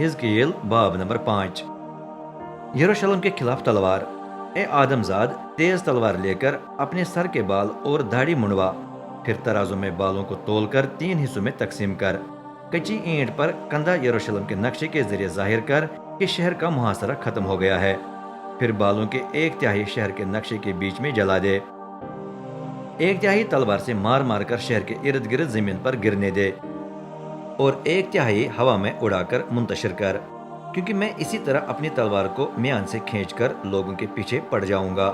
हिजकील बाब नंबर 5। यरूशलेम के खिलाफ तलवार। ए आदमजाद, तेज तलवार लेकर अपने सर के बाल और दाढ़ी मुंडवा, फिर तराजू में बालों को तोलकर 3 हिस्सों में तकसीम कर, कच्ची ईंट पर कंधा यरूशलेम के नक्शे के जरिए जाहिर कर कि शहर का मुहासरा खत्म हो गया है। फिर बालों के 1/3 शहर के नक्शे के बीच में जला दे। 1/3 तलवार से मार मार कर शहर के इर्द गिर्द जमीन पर गिरने दे और 1/3 हवा में उड़ाकर मुंतशिर कर, क्योंकि मैं इसी तरह अपनी तलवार को म्यान से खींचकर लोगों के पीछे पड़ जाऊंगा।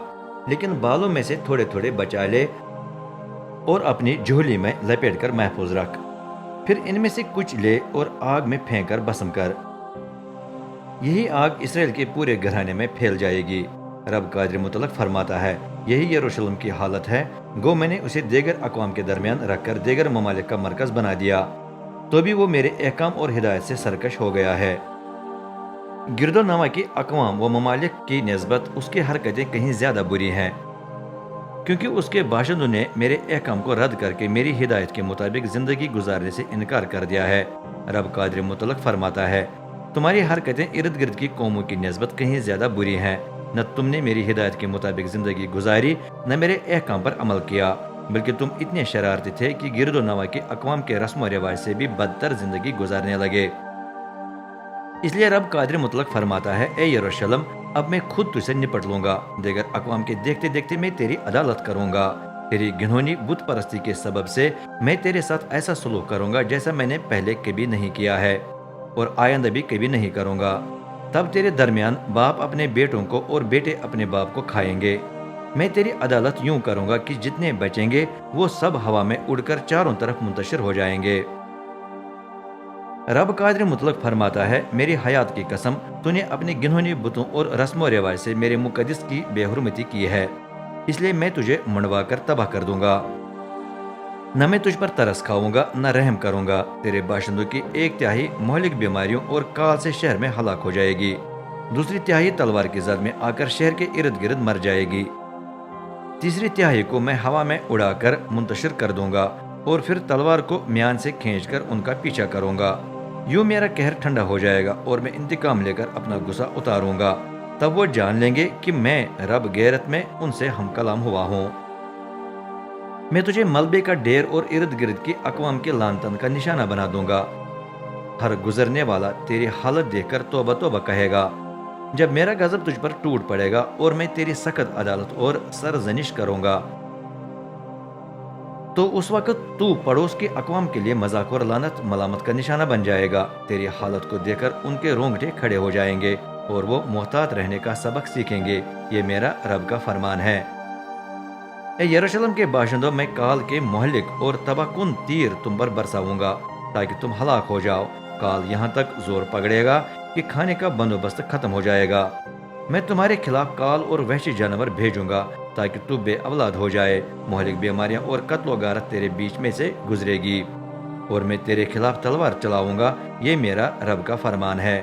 लेकिन बालों में से थोड़े थोड़े बचा ले और अपनी झोली में लपेट कर महफूज रख। फिर इनमें से कुछ ले और आग में फेंक कर भस्म कर। यही आग इसराइल के पूरे घराने में फैल जाएगी। रब कादिर मुतलक फरमाता है, यही यरूशलेम की हालत है। गो मैंने उसे देगर अक़वाम के दरमियान रखकर देगर ममालिक का मरकज बना दिया, तो भी वो मेरे अहकाम और हिदायत से सरकश हो गया है। गिरदो नवा की अक़वाम व ममालिक की निस्बत उसकी हरकतें कहीं ज्यादा बुरी हैं, क्योंकि उसके बाशिंदों ने मेरे अहकाम को रद्द करके मेरी हिदायत के मुताबिक जिंदगी गुजारने से इनकार कर दिया है। रब कादिर मुतलक फरमाता है, तुम्हारी हरकतें इर्द गिर्द की कौमों की निस्बत कहीं ज्यादा बुरी हैं। न तुमने मेरी हिदायत के मुताबिक जिंदगी गुजारी, न मेरे अहकाम पर अमल किया, बल्कि तुम इतने शरारती थे कि गिरदो नवा की अक़वाम के रस्म व रिवाज से भी बदतर जिंदगी गुजारने लगे। इसलिए रब कादिर मुतलक फरमाता है, ए यरूशलेम, अब मैं खुद तुझसे निपट लूंगा। देगर अक़वाम के देखते देखते मैं तेरी अदालत करूंगा। तेरी घिनौनी बुत परस्ती के सबब से मैं तेरे साथ ऐसा सलूक करूंगा जैसा मैंने पहले कभी नहीं किया है और आइंदा भी कभी नहीं करूंगा। तब तेरे दरमियान बाप अपने बेटों को और बेटे अपने बाप को खाएंगे। मैं तेरी अदालत यूं करूंगा कि जितने बचेंगे वो सब हवा में उड़कर चारों तरफ मुंतशिर हो जाएंगे। रब कादिर मुतलक फरमाता है, मेरी हयात की कसम, तूने अपने घिनौनी बुतों और रस्म व रिवाज से मेरे मुकद्दस की बेहुरमती की है, इसलिए मैं तुझे मंडवा कर तबाह कर दूंगा। न मैं तुझ पर तरस खाऊंगा, न रहम करूंगा। तेरे बाशिंदों की 1/3 मोहलिक बीमारियों और काल से शहर में हलाक हो जाएगी। दूसरी तिहाई तलवार की जद में आकर शहर के इर्द गिर्द मर जाएगी। तीसरी तिहाई को मैं हवा में उड़ाकर मुंतशिर कर दूंगा और फिर तलवार को म्यान से खींचकर उनका पीछा करूंगा। यूं मेरा कहर ठंडा हो जाएगा और मैं इंतकाम लेकर अपना गुस्सा उतारूंगा। तब वो जान लेंगे कि मैं रब गैरत में उनसे हम कलाम हुआ हूँ। मैं तुझे मलबे का ढेर और इर्द गिर्द की अक़वाम के लानतन का निशाना बना दूंगा। हर गुजरने वाला तेरी हालत देखकर तौबा तौबा कहेगा। जब मेरा गजब तुझ पर टूट पड़ेगा और मैं तेरी सख्त अदालत और सरजनिश करूंगा, तो उस वक्त तू पड़ोस की अक़वाम के लिए मजाक और लानत मलामत का निशाना बन जाएगा। तेरी हालत को देखकर उनके रोंगटे खड़े हो जाएंगे और वो मोहतात रहने का सबक सीखेंगे। ये मेरा रब का फरमान है। ए यरूशलेम के बाशिंदों, मैं काल के मोहलिक और तबाहकुन तीर तुम पर बरसाऊंगा ताकि तुम हलाक हो जाओ। काल यहाँ तक जोर पकड़ेगा कि खाने का बंदोबस्त खत्म हो जाएगा। मैं तुम्हारे खिलाफ काल और वहशी जानवर भेजूंगा ताकि तू बे औलाद हो जाए। मोहलिक बीमारियां और कत्ल गारत तेरे बीच में से गुजरेगी और मैं तेरे खिलाफ तलवार चलाऊंगा। ये मेरा रब का फरमान है।